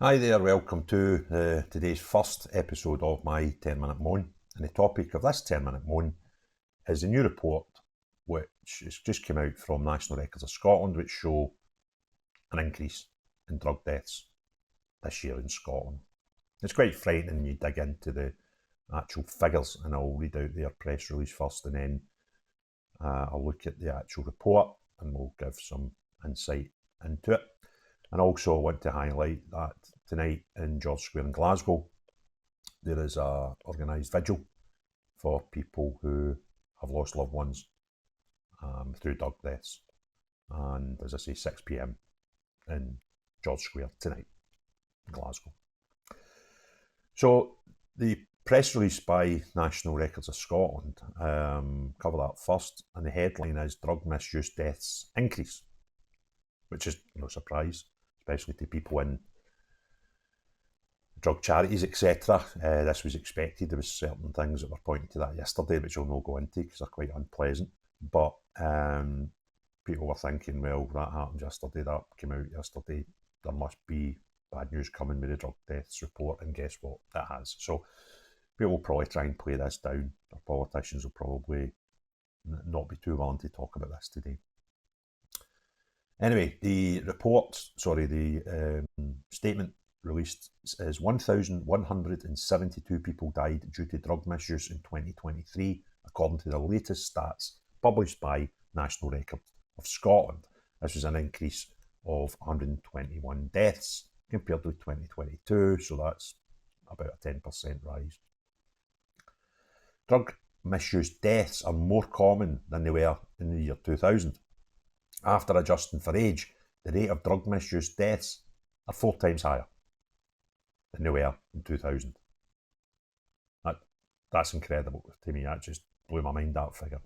Hi there, welcome to today's first episode of my 10-minute moan. And the topic of this 10-minute moan is a new report which has just come out from National Records of Scotland, which show an increase in drug deaths this year in Scotland. It's quite frightening when you dig into the actual figures, and I'll read out their press release first, and then I'll look at the actual report and we'll give some insight into it. And also I want to highlight that tonight in George Square in Glasgow, there is a organised vigil for people who have lost loved ones through drug deaths. And as I say, 6 p.m. in George Square tonight in Glasgow. So the press release by National Records of Scotland cover that first, and the headline is drug misuse deaths increase, which is no surprise, especially to people in drug charities, etc. This was expected. There was certain things that were pointing to that yesterday, which I'll not go into because they're quite unpleasant. But people were thinking, well, that happened yesterday, that came out yesterday, there must be bad news coming with the drug deaths report, and guess what? It has. So people will probably try and play this down. Our politicians will probably not be too willing to talk about this today. Anyway, the statement released is 1,172 people died due to drug misuse in 2023, according to the latest stats published by National Records of Scotland. This was an increase of 121 deaths compared with 2022, so that's about a 10% rise. Drug misuse deaths are more common than they were in the year 2000. After adjusting for age, the rate of drug misuse deaths are 4 times higher than they were in 2000. That's incredible to me. That just blew my mind, that figure.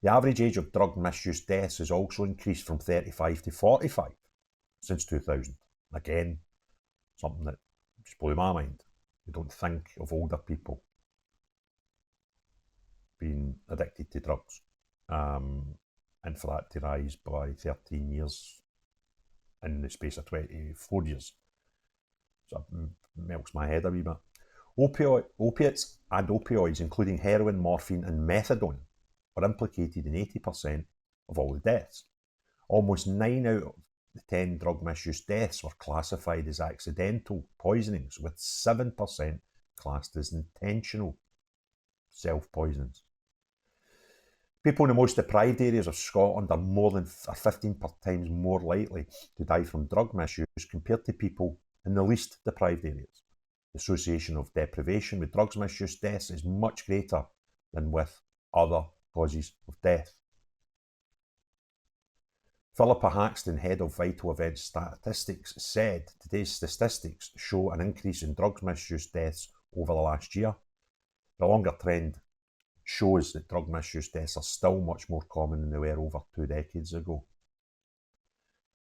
The average age of drug misuse deaths has also increased from 35 to 45 since 2000. Again, something that just blew my mind. You don't think of older people being addicted to drugs. And for that to rise by 13 years in the space of 24 years. So it melts my head a wee bit. Opiates and opioids, including heroin, morphine and methadone, are implicated in 80% of all the deaths. Almost 9 out of the 10 drug misuse deaths were classified as accidental poisonings, with 7% classed as intentional self-poisonings. People in the most deprived areas of Scotland are 15 times more likely to die from drug misuse compared to people in the least deprived areas. The association of deprivation with drugs misuse deaths is much greater than with other causes of death. Philippa Haxton, head of Vital Events Statistics, said today's statistics show an increase in drugs misuse deaths over the last year. The longer trend shows that drug misuse deaths are still much more common than they were over 2 decades ago.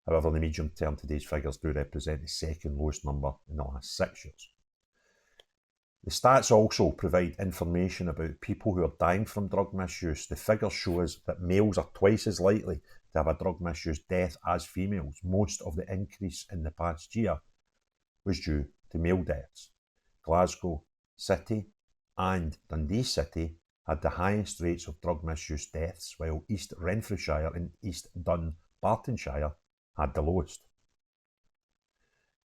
However, in the medium term, today's figures do represent the second lowest number in the last 6 years. The stats also provide information about people who are dying from drug misuse. The figures show us that males are twice as likely to have a drug misuse death as females. Most of the increase in the past year was due to male deaths. Glasgow City and Dundee City had the highest rates of drug misuse deaths, while East Renfrewshire and East Dunbartonshire had the lowest.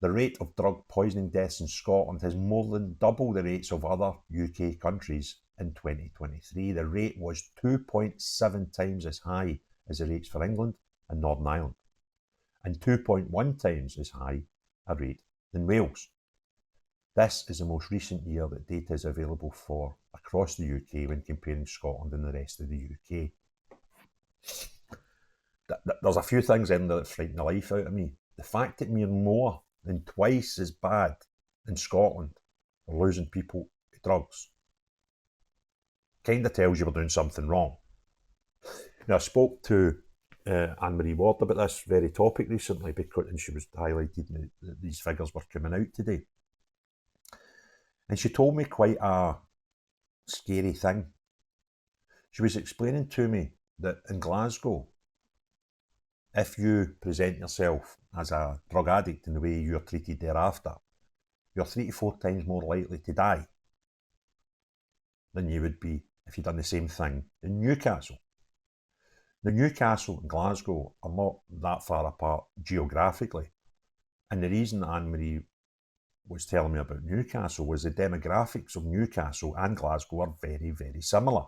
The rate of drug poisoning deaths in Scotland has more than double the rates of other UK countries in 2023. The rate was 2.7 times as high as the rates for England and Northern Ireland, and 2.1 times as high a rate than Wales. This is the most recent year that data is available for across the UK when comparing Scotland and the rest of the UK. There's a few things in there that frighten the life out of me. The fact that we're more than twice as bad in Scotland for losing people to drugs kind of tells you we're doing something wrong. Now, I spoke to Anne-Marie Ward about this very topic recently, and she was highlighting that these figures were coming out today. And she told me quite a scary thing. She was explaining to me that in Glasgow, if you present yourself as a drug addict in the way you're treated thereafter, you're 3 to 4 times more likely to die than you would be if you'd done the same thing in Newcastle. Now, Newcastle and Glasgow are not that far apart geographically. And the reason Anne-Marie was telling me about Newcastle was the demographics of Newcastle and Glasgow are very, very similar.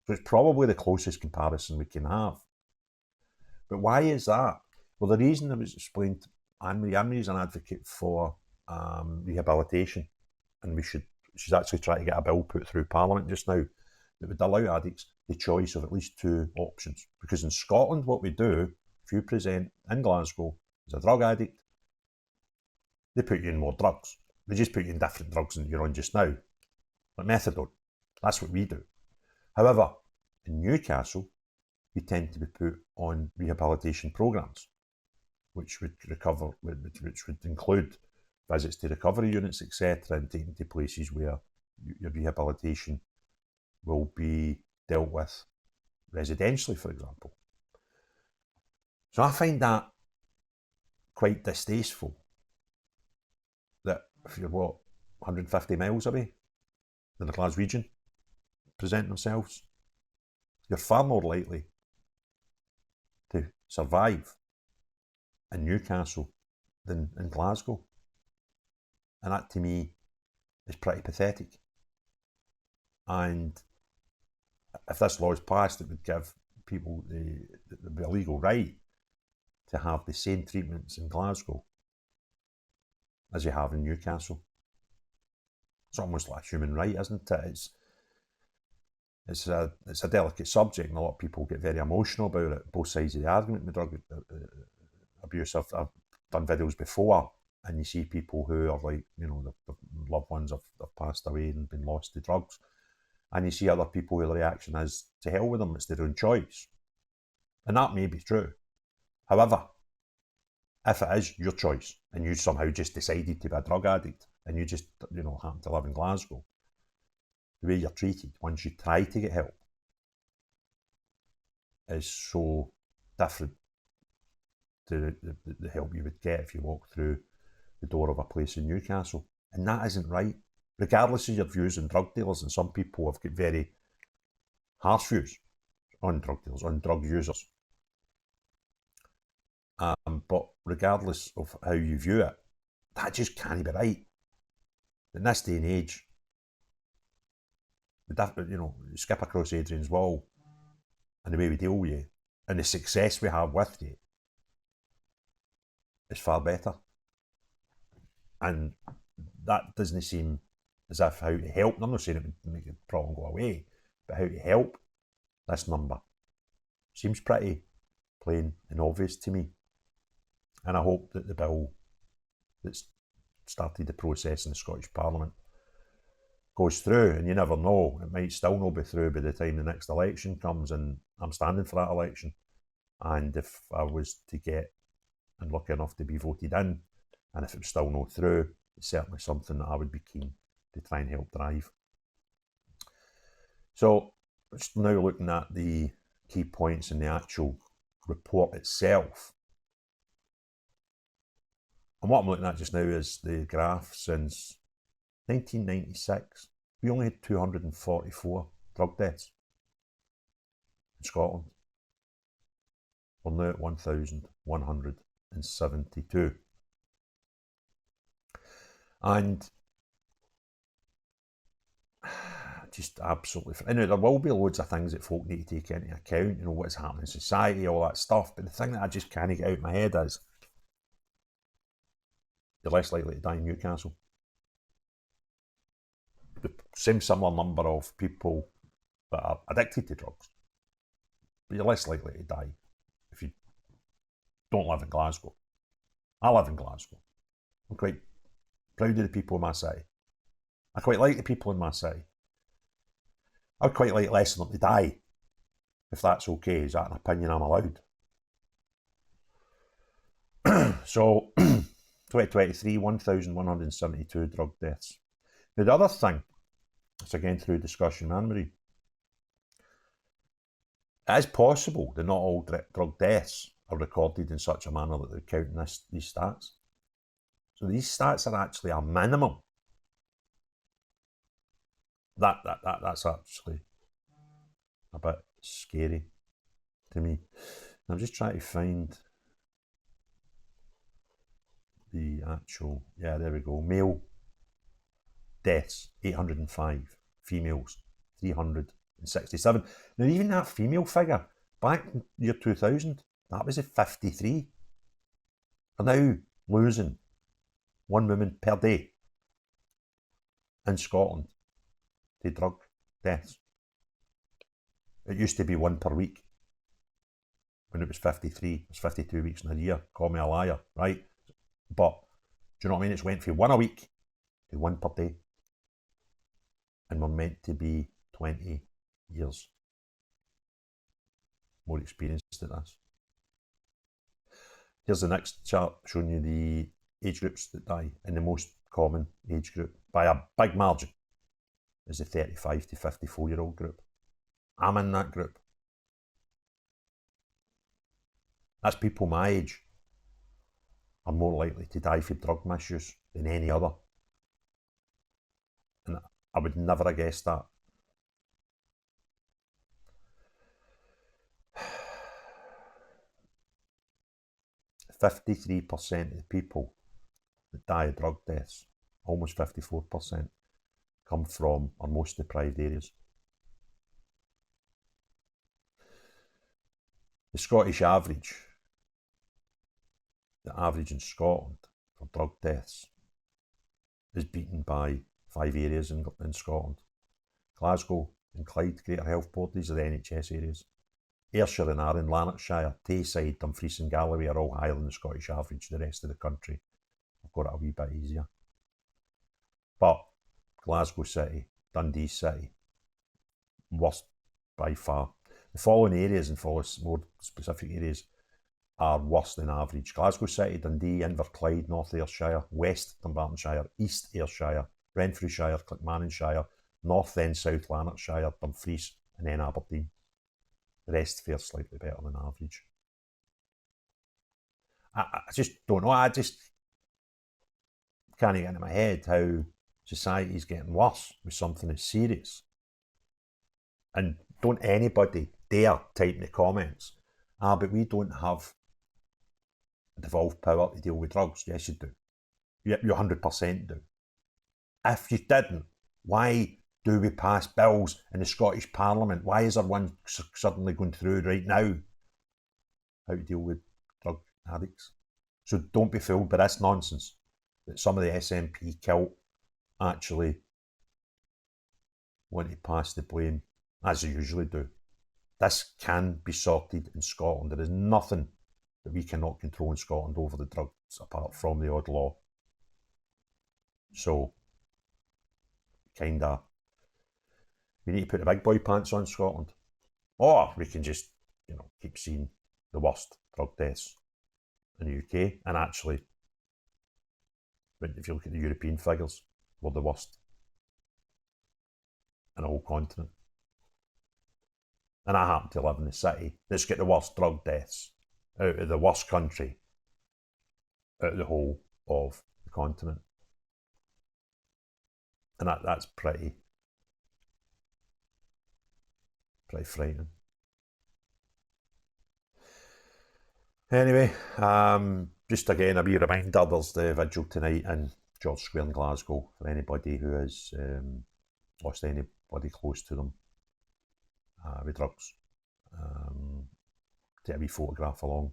So it's probably the closest comparison we can have. But why is that? Well, the reason that was explained, Anne-Marie is an advocate for rehabilitation, and she's actually trying to get a bill put through Parliament just now that would allow addicts the choice of at least 2 options. Because in Scotland, what we do, if you present in Glasgow as a drug addict, they put you in more drugs. They just put you in different drugs than you're on just now, like methadone. That's what we do. However, in Newcastle, you tend to be put on rehabilitation programs, which would include visits to recovery units, etc., and taken to places where your rehabilitation will be dealt with residentially, for example. So I find that quite distasteful, that if you're, 150 miles away in the Glaswegian present themselves, you're far more likely to survive in Newcastle than in Glasgow. And that to me is pretty pathetic. And if this law is passed, it would give people the legal right to have the same treatments in Glasgow as you have in Newcastle. It's almost like a human right, isn't it? It's a delicate subject, and a lot of people get very emotional about it, both sides of the argument with drug abuse. I've done videos before, and you see people who are like, their loved ones have passed away and been lost to drugs. And you see other people who the reaction is, to hell with them, it's their own choice. And that may be true. However, if it is your choice, and you somehow just decided to be a drug addict, and you just, happen to live in Glasgow, the way you're treated once you try to get help is so different to the help you would get if you walk through the door of a place in Newcastle. And that isn't right, regardless of your views on drug dealers. And some people have got very harsh views on drug dealers, on drug users. But regardless of how you view it, that just can't be right. In this day and age, you skip across Adrian's wall and the way we deal with you and the success we have with you is far better. And that doesn't seem as if how to help, I'm not saying it would make the problem go away, but how to help this number seems pretty plain and obvious to me. And I hope that the bill that's started the process in the Scottish Parliament goes through, and you never know, it might still not be through by the time the next election comes, and I'm standing for that election. And if I was to get and lucky enough to be voted in, and if it was still not through, it's certainly something that I would be keen to try and help drive. So just now looking at the key points in the actual report itself. And what I'm looking at just now is the graph since 1996. We only had 244 drug deaths in Scotland. We're now at 1,172. And just absolutely, there will be loads of things that folk need to take into account, what's happening in society, all that stuff. But the thing that I just can't get out of my head is you're less likely to die in Newcastle. The same similar number of people that are addicted to drugs, but you're less likely to die if you don't live in Glasgow. I live in Glasgow. I'm quite proud of the people in my city. I quite like the people in my city. I'd quite like less of them to die, if that's okay. Is that an opinion I'm allowed? So, 2023, 1,172 drug deaths. Now, the other thing, it's again through discussion, Anne-Marie, it is possible that not all drug deaths are recorded in such a manner that they're counting these stats. So these stats are actually a minimum. That's actually a bit scary to me. I'm just trying to find the actual, yeah, there we go. Male deaths, 805. Females, 367. Now, even that female figure, back in year 2000, that was at 53. We're now losing one woman per day in Scotland to drug deaths. It used to be one per week when it was 53. It was 52 weeks in a year. Call me a liar, right? But do you know what I mean? It's went from one a week to one per day. And we're meant to be 20 years more experienced at this. Here's the next chart showing you the age groups that die, and the most common age group by a big margin is the 35 to 54-year-old group. I'm in that group. That's people my age are more likely to die from drug misuse than any other. And I would never have guessed that. 53% of the people that die of drug deaths, almost 54%, come from our most deprived areas. The Scottish average, the average in Scotland for drug deaths, is beaten by 5 areas in Scotland. Glasgow and Clyde Greater Health Board, these are the NHS areas. Ayrshire and Arran, Lanarkshire, Tayside, Dumfries and Galloway are all higher than the Scottish average. The rest of the country have got it a wee bit easier. But Glasgow City, Dundee City, worst by far. The following areas, and for more specific areas, are worse than average. Glasgow City, Dundee, Inverclyde, North Ayrshire, West Dunbartonshire, East Ayrshire, Renfrewshire, Clackmannanshire, North and South Lanarkshire, Dumfries, and then Aberdeen. The rest fare slightly better than average. I just don't know. I just can't get into my head how society's getting worse with something as serious. And don't anybody dare type in the comments, but we don't have devolved power to deal with drugs. Yes, you do. You 100% do. If you didn't, why do we pass bills in the Scottish Parliament? Why is there one suddenly going through right now? How to deal with drug addicts. So don't be fooled by this nonsense that some of the SNP kilt actually want to pass the blame, as they usually do. This can be sorted in Scotland. There is nothing that we cannot control in Scotland over the drugs apart from the odd law. So, we need to put the big boy pants on, Scotland. Or we can just, keep seeing the worst drug deaths in the UK. And actually, if you look at the European figures, we're the worst in the whole continent. And I happen to live in the city that's got the worst drug deaths out of the worst country out of the whole of the continent. And that's pretty frightening. Anyway, just again a wee reminder, there's the vigil tonight in George Square in Glasgow for anybody who has lost anybody close to them with drugs. Take a wee photograph along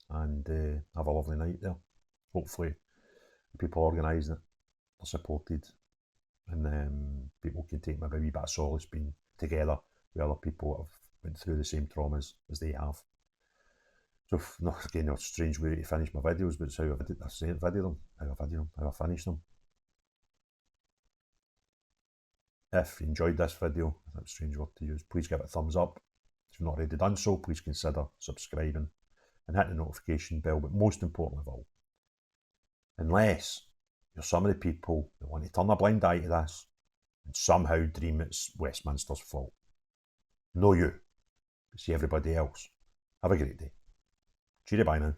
and have a lovely night there. Hopefully the people organising it are supported, and people can take maybe a wee bit of solace being together with other people that have went through the same traumas as they have. So, again, a strange way to finish my videos, but it's how I finish them. If you enjoyed this video, that's a strange word to use, please give it a thumbs up. If you've not already done so, please consider subscribing and hit the notification bell. But most importantly of all, unless you're some of the people that want to turn a blind eye to this and somehow dream it's Westminster's fault. No you, but see everybody else. Have a great day. Cheerio, bye now.